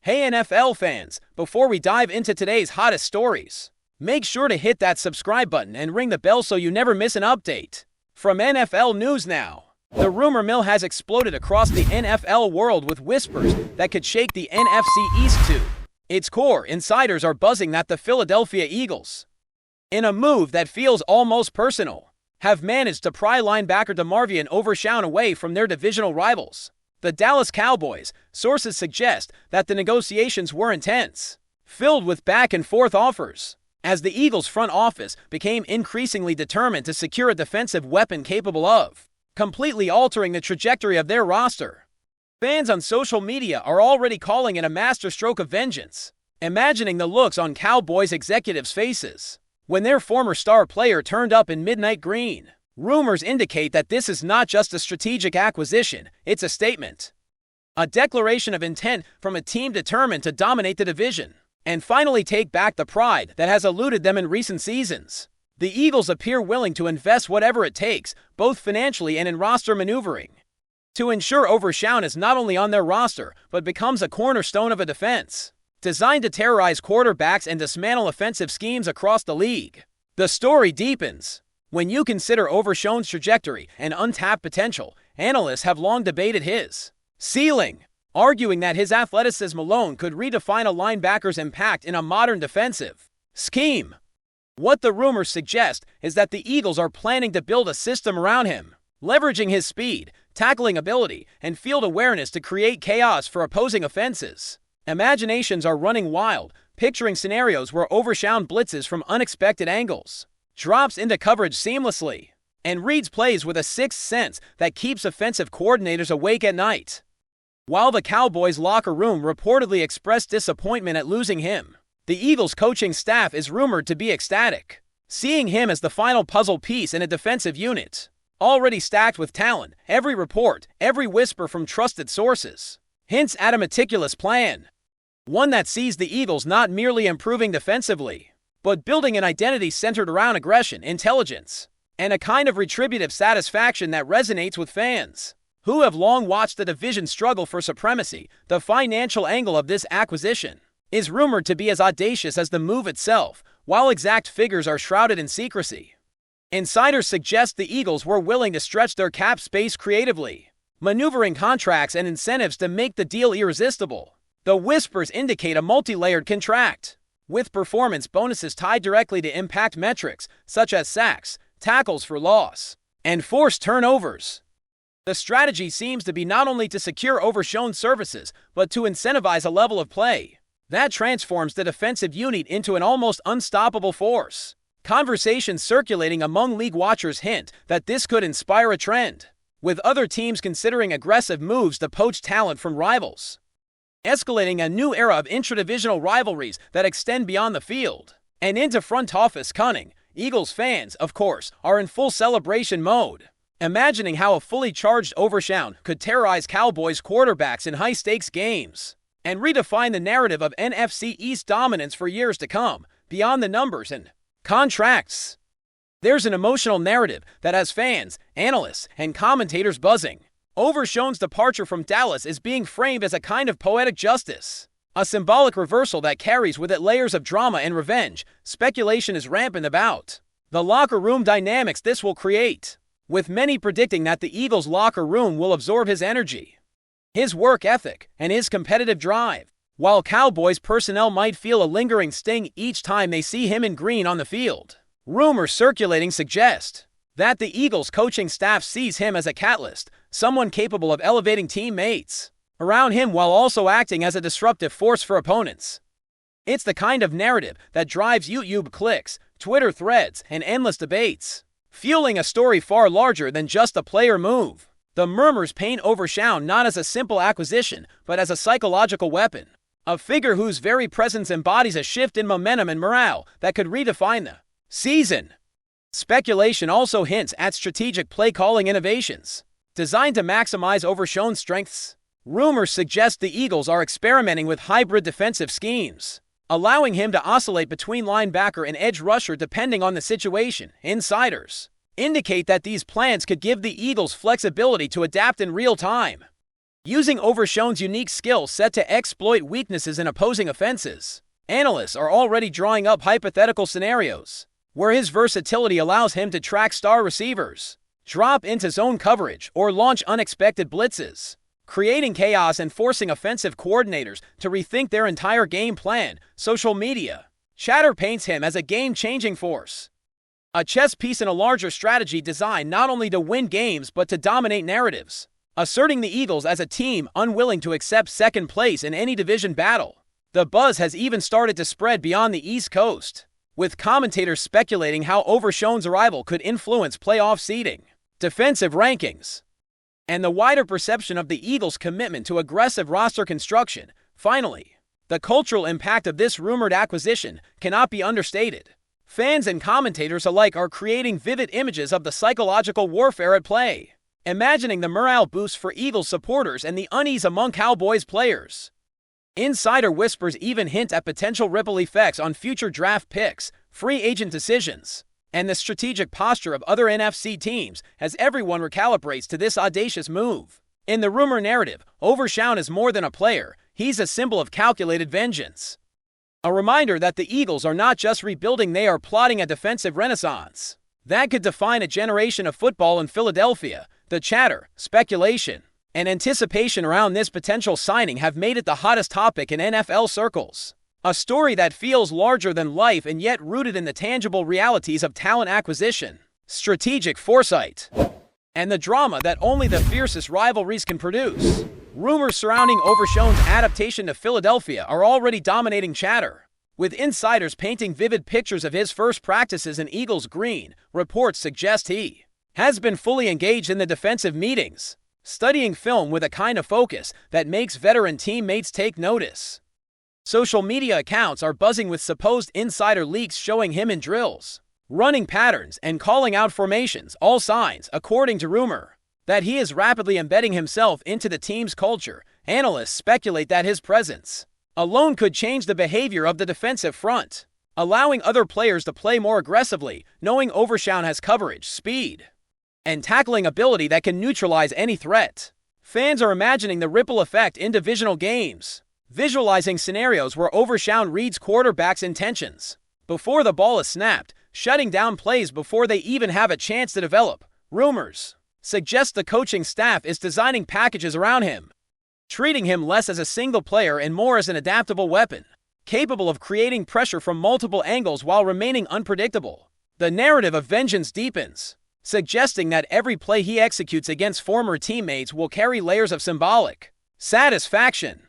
Hey NFL fans, before we dive into today's hottest stories, make sure to hit that subscribe button and ring the bell so you never miss an update. From NFL News Now, the rumor mill has exploded across the NFL world with whispers that could shake the NFC East to its core. Insiders are buzzing that the Philadelphia Eagles, in a move that feels almost personal, have managed to pry linebacker DeMarvion Overshown away from their divisional rivals, the Dallas Cowboys. Sources suggest that the negotiations were intense, filled with back-and-forth offers, as the Eagles' front office became increasingly determined to secure a defensive weapon capable of completely altering the trajectory of their roster. Fans on social media are already calling it a masterstroke of vengeance, imagining the looks on Cowboys executives' faces when their former star player turned up in midnight green. Rumors indicate that this is not just a strategic acquisition, it's a statement. A declaration of intent from a team determined to dominate the division and finally take back the pride that has eluded them in recent seasons. The Eagles appear willing to invest whatever it takes, both financially and in roster maneuvering, to ensure Overshown is not only on their roster, but becomes a cornerstone of a defense designed to terrorize quarterbacks and dismantle offensive schemes across the league. The story deepens when you consider Overshown's trajectory and untapped potential. Analysts have long debated his ceiling, arguing that his athleticism alone could redefine a linebacker's impact in a modern defensive scheme. What the rumors suggest is that the Eagles are planning to build a system around him, leveraging his speed, tackling ability, and field awareness to create chaos for opposing offenses. Imaginations are running wild, picturing scenarios where Overshown blitzes from unexpected angles, drops into coverage seamlessly, and reads plays with a sixth sense that keeps offensive coordinators awake at night. While the Cowboys' locker room reportedly expressed disappointment at losing him, the Eagles' coaching staff is rumored to be ecstatic, seeing him as the final puzzle piece in a defensive unit already stacked with talent. Every report, every whisper from trusted sources hints at a meticulous plan, one that sees the Eagles not merely improving defensively, but building an identity centered around aggression, intelligence, and a kind of retributive satisfaction that resonates with fans who have long watched the division struggle for supremacy. The financial angle of this acquisition is rumored to be as audacious as the move itself, while exact figures are shrouded in secrecy. Insiders suggest the Eagles were willing to stretch their cap space creatively, maneuvering contracts and incentives to make the deal irresistible. The whispers indicate a multi-layered contract, with performance bonuses tied directly to impact metrics such as sacks, tackles for loss, and forced turnovers. The strategy seems to be not only to secure Overshown services, but to incentivize a level of play that transforms the defensive unit into an almost unstoppable force. Conversations circulating among league watchers hint that this could inspire a trend, with other teams considering aggressive moves to poach talent from rivals, escalating a new era of intra-divisional rivalries that extend beyond the field and into front office cunning. Eagles fans, of course, are in full celebration mode, imagining how a fully charged Overshown could terrorize Cowboys quarterbacks in high-stakes games and redefine the narrative of NFC East dominance for years to come. Beyond the numbers and contracts, there's an emotional narrative that has fans, analysts, and commentators buzzing. Overshown's departure from Dallas is being framed as a kind of poetic justice, a symbolic reversal that carries with it layers of drama and revenge. Speculation is rampant about the locker room dynamics this will create, with many predicting that the Eagles' locker room will absorb his energy, his work ethic, and his competitive drive, while Cowboys personnel might feel a lingering sting each time they see him in green on the field. Rumors circulating suggest that the Eagles' coaching staff sees him as a catalyst, someone capable of elevating teammates around him while also acting as a disruptive force for opponents. It's the kind of narrative that drives YouTube clicks, Twitter threads, and endless debates, fueling a story far larger than just a player move. The murmurs paint Overshown not as a simple acquisition, but as a psychological weapon, a figure whose very presence embodies a shift in momentum and morale that could redefine the season. Speculation also hints at strategic play-calling innovations designed to maximize Overshown's strengths. Rumors suggest the Eagles are experimenting with hybrid defensive schemes, allowing him to oscillate between linebacker and edge rusher depending on the situation. Insiders indicate that these plans could give the Eagles flexibility to adapt in real time, Using Overshown's unique skill set to exploit weaknesses in opposing offenses, analysts are already drawing up hypothetical scenarios where his versatility allows him to track star receivers, drop into zone coverage, or launch unexpected blitzes, creating chaos and forcing offensive coordinators to rethink their entire game plan. Social media chatter paints him as a game-changing force, a chess piece in a larger strategy designed not only to win games but to dominate narratives, asserting the Eagles as a team unwilling to accept second place in any division battle. The buzz has even started to spread beyond the East Coast, with commentators speculating how Overshown's arrival could influence playoff seeding, defensive rankings, and the wider perception of the Eagles' commitment to aggressive roster construction. Finally, the cultural impact of this rumored acquisition cannot be understated. Fans and commentators alike are creating vivid images of the psychological warfare at play, imagining the morale boost for Eagles supporters and the unease among Cowboys players. Insider whispers even hint at potential ripple effects on future draft picks, free agent decisions, and the strategic posture of other NFC teams as everyone recalibrates to this audacious move. In the rumor narrative, Overshown is more than a player, he's a symbol of calculated vengeance. A reminder that the Eagles are not just rebuilding, they are plotting a defensive renaissance that could define a generation of football in Philadelphia. The chatter, speculation, and anticipation around this potential signing have made it the hottest topic in NFL circles. A story that feels larger than life and yet rooted in the tangible realities of talent acquisition, strategic foresight, and the drama that only the fiercest rivalries can produce. Rumors surrounding Overshown's adaptation to Philadelphia are already dominating chatter, with insiders painting vivid pictures of his first practices in Eagles green. Reports suggest he has been fully engaged in the defensive meetings, studying film with a kind of focus that makes veteran teammates take notice. Social media accounts are buzzing with supposed insider leaks showing him in drills, running patterns, and calling out formations, all signs, according to rumor, that he is rapidly embedding himself into the team's culture. Analysts speculate that his presence alone could change the behavior of the defensive front, allowing other players to play more aggressively, knowing Overshown has coverage, speed, and tackling ability that can neutralize any threat. Fans are imagining the ripple effect in divisional games, visualizing scenarios where Overshown reads quarterbacks' intentions before the ball is snapped, shutting down plays before they even have a chance to develop. Rumors suggest the coaching staff is designing packages around him, treating him less as a single player and more as an adaptable weapon, capable of creating pressure from multiple angles while remaining unpredictable. The narrative of vengeance deepens, suggesting that every play he executes against former teammates will carry layers of symbolic satisfaction.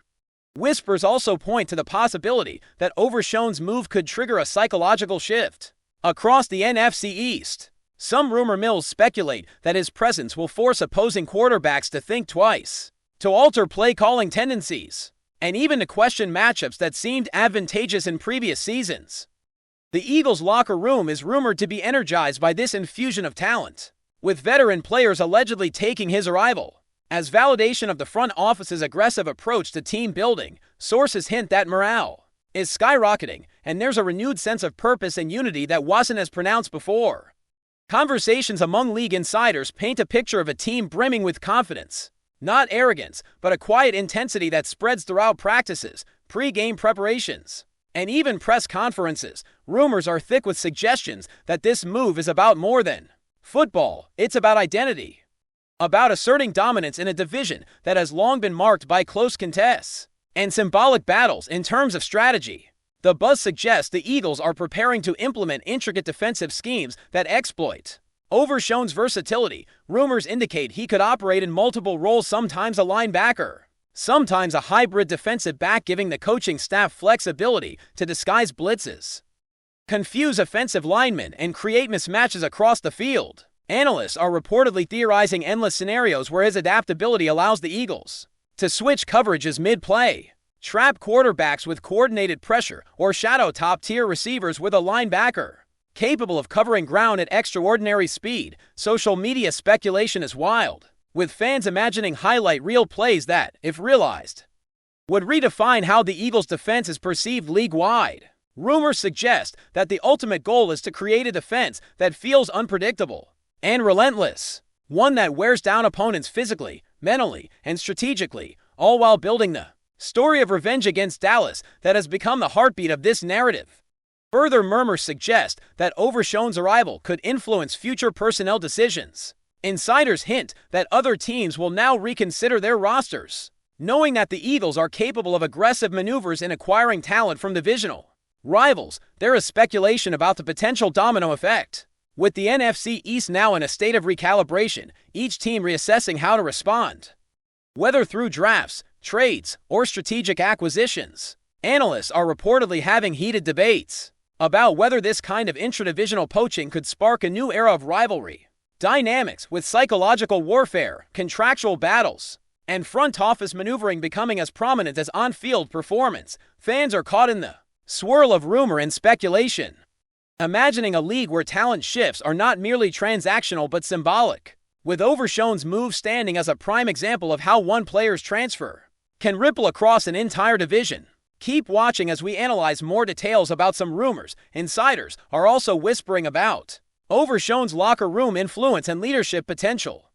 Whispers also point to the possibility that Overshown's move could trigger a psychological shift across the NFC East. Some rumor mills speculate that his presence will force opposing quarterbacks to think twice, to alter play-calling tendencies, and even to question matchups that seemed advantageous in previous seasons. The Eagles' locker room is rumored to be energized by this infusion of talent, with veteran players allegedly taking his arrival as validation of the front office's aggressive approach to team building. Sources hint that morale is skyrocketing, and there's a renewed sense of purpose and unity that wasn't as pronounced before. Conversations among league insiders paint a picture of a team brimming with confidence, not arrogance, but a quiet intensity that spreads throughout practices, pre-game preparations, and even press conferences. Rumors are thick with suggestions that this move is about more than football. It's about identity, about asserting dominance in a division that has long been marked by close contests and symbolic battles. In terms of strategy, the buzz suggests the Eagles are preparing to implement intricate defensive schemes that exploit Overshown's versatility. Rumors indicate he could operate in multiple roles, sometimes a linebacker, sometimes a hybrid defensive back, giving the coaching staff flexibility to disguise blitzes, confuse offensive linemen, and create mismatches across the field. Analysts are reportedly theorizing endless scenarios where his adaptability allows the Eagles to switch coverages mid-play, trap quarterbacks with coordinated pressure, or shadow top-tier receivers with a linebacker capable of covering ground at extraordinary speed. Social media speculation is wild, with fans imagining highlight reel plays that, if realized, would redefine how the Eagles' defense is perceived league-wide. Rumors suggest that the ultimate goal is to create a defense that feels unpredictable and relentless, one that wears down opponents physically, mentally, and strategically, all while building the story of revenge against Dallas that has become the heartbeat of this narrative. Further murmurs suggest that Overshown's arrival could influence future personnel decisions. Insiders hint that other teams will now reconsider their rosters, knowing that the Eagles are capable of aggressive maneuvers in acquiring talent from divisional rivals. There is speculation about the potential domino effect, with the NFC East now in a state of recalibration, each team reassessing how to respond. Whether through drafts, trades, or strategic acquisitions, analysts are reportedly having heated debates about whether this kind of intra-divisional poaching could spark a new era of rivalry dynamics, with psychological warfare, contractual battles, and front office maneuvering becoming as prominent as on-field performance. Fans are caught in the swirl of rumor and speculation, imagining a league where talent shifts are not merely transactional but symbolic, with Overshown's move standing as a prime example of how one player's transfer can ripple across an entire division. Keep watching as we analyze more details about some rumors insiders are also whispering about Overshown's locker room influence and leadership potential.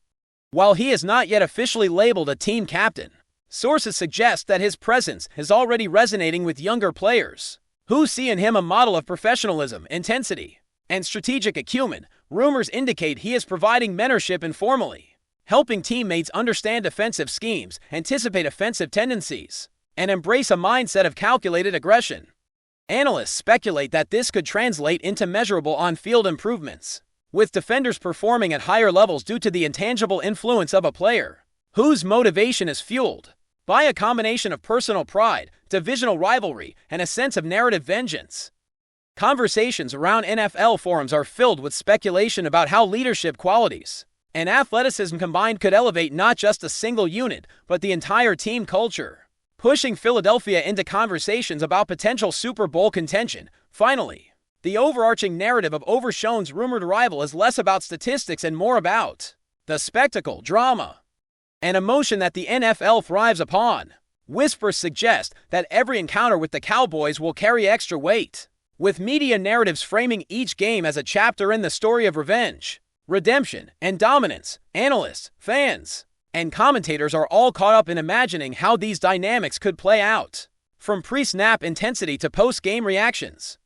While he is not yet officially labeled a team captain, sources suggest that his presence is already resonating with younger players, who see in him a model of professionalism, intensity, and strategic acumen. Rumors indicate he is providing mentorship informally, helping teammates understand defensive schemes, anticipate offensive tendencies, and embrace a mindset of calculated aggression. Analysts speculate that this could translate into measurable on-field improvements, with defenders performing at higher levels due to the intangible influence of a player whose motivation is fueled by a combination of personal pride, divisional rivalry, and a sense of narrative vengeance. Conversations around NFL forums are filled with speculation about how leadership qualities and athleticism combined could elevate not just a single unit, but the entire team culture, pushing Philadelphia into conversations about potential Super Bowl contention. Finally, the overarching narrative of Overshown's rumored arrival is less about statistics and more about the spectacle, drama, and emotion that the NFL thrives upon. Whispers suggest that every encounter with the Cowboys will carry extra weight, with media narratives framing each game as a chapter in the story of revenge, redemption, and dominance. Analysts, fans, and commentators are all caught up in imagining how these dynamics could play out, from pre-snap intensity to post-game reactions.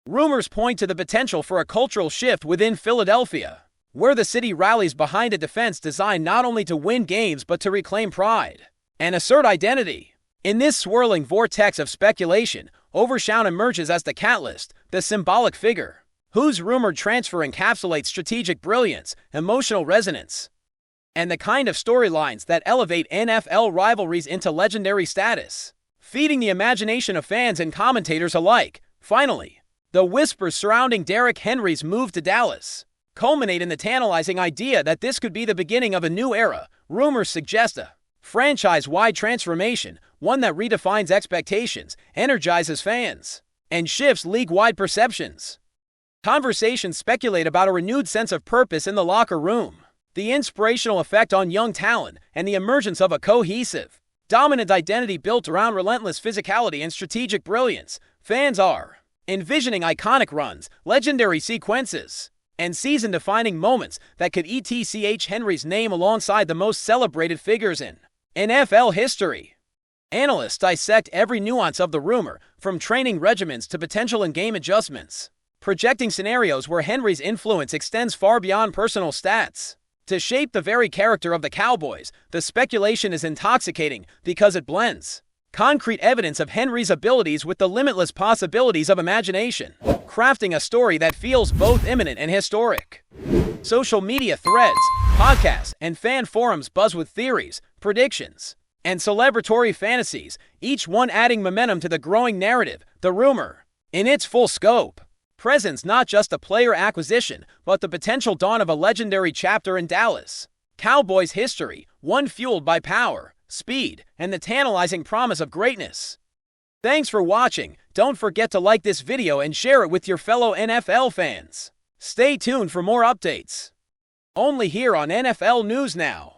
Rumors point to the potential for a cultural shift within Philadelphia, where the city rallies behind a defense designed not only to win games but to reclaim pride and assert identity. In this swirling vortex of speculation, Overshown emerges as the catalyst, the symbolic figure, whose rumored transfer encapsulates strategic brilliance, emotional resonance, and the kind of storylines that elevate NFL rivalries into legendary status, feeding the imagination of fans and commentators alike. Finally, the whispers surrounding Derrick Henry's move to Dallas culminate in the tantalizing idea that this could be the beginning of a new era. Rumors suggest a franchise-wide transformation, one that redefines expectations, energizes fans, and shifts league-wide perceptions. Conversations speculate about a renewed sense of purpose in the locker room, the inspirational effect on young talent, and the emergence of a cohesive, dominant identity built around relentless physicality and strategic brilliance. Fans are envisioning iconic runs, legendary sequences, and season-defining moments that could ETCH Henry's name alongside the most celebrated figures in NFL history. Analysts dissect every nuance of the rumor, from training regimens to potential in-game adjustments, projecting scenarios where Henry's influence extends far beyond personal stats to shape the very character of the Cowboys. The speculation is intoxicating because it blends concrete evidence of Henry's abilities with the limitless possibilities of imagination, crafting a story that feels both imminent and historic. Social media threads, podcasts, and fan forums buzz with theories, predictions, and celebratory fantasies, each one adding momentum to the growing narrative. The rumor, in its full scope, presents not just a player acquisition, but the potential dawn of a legendary chapter in Dallas Cowboys history, one fueled by power, speed, and the tantalizing promise of greatness. Thanks for watching. Don't forget to like this video and share it with your fellow NFL fans. Stay tuned for more updates, only here on NFL News Now.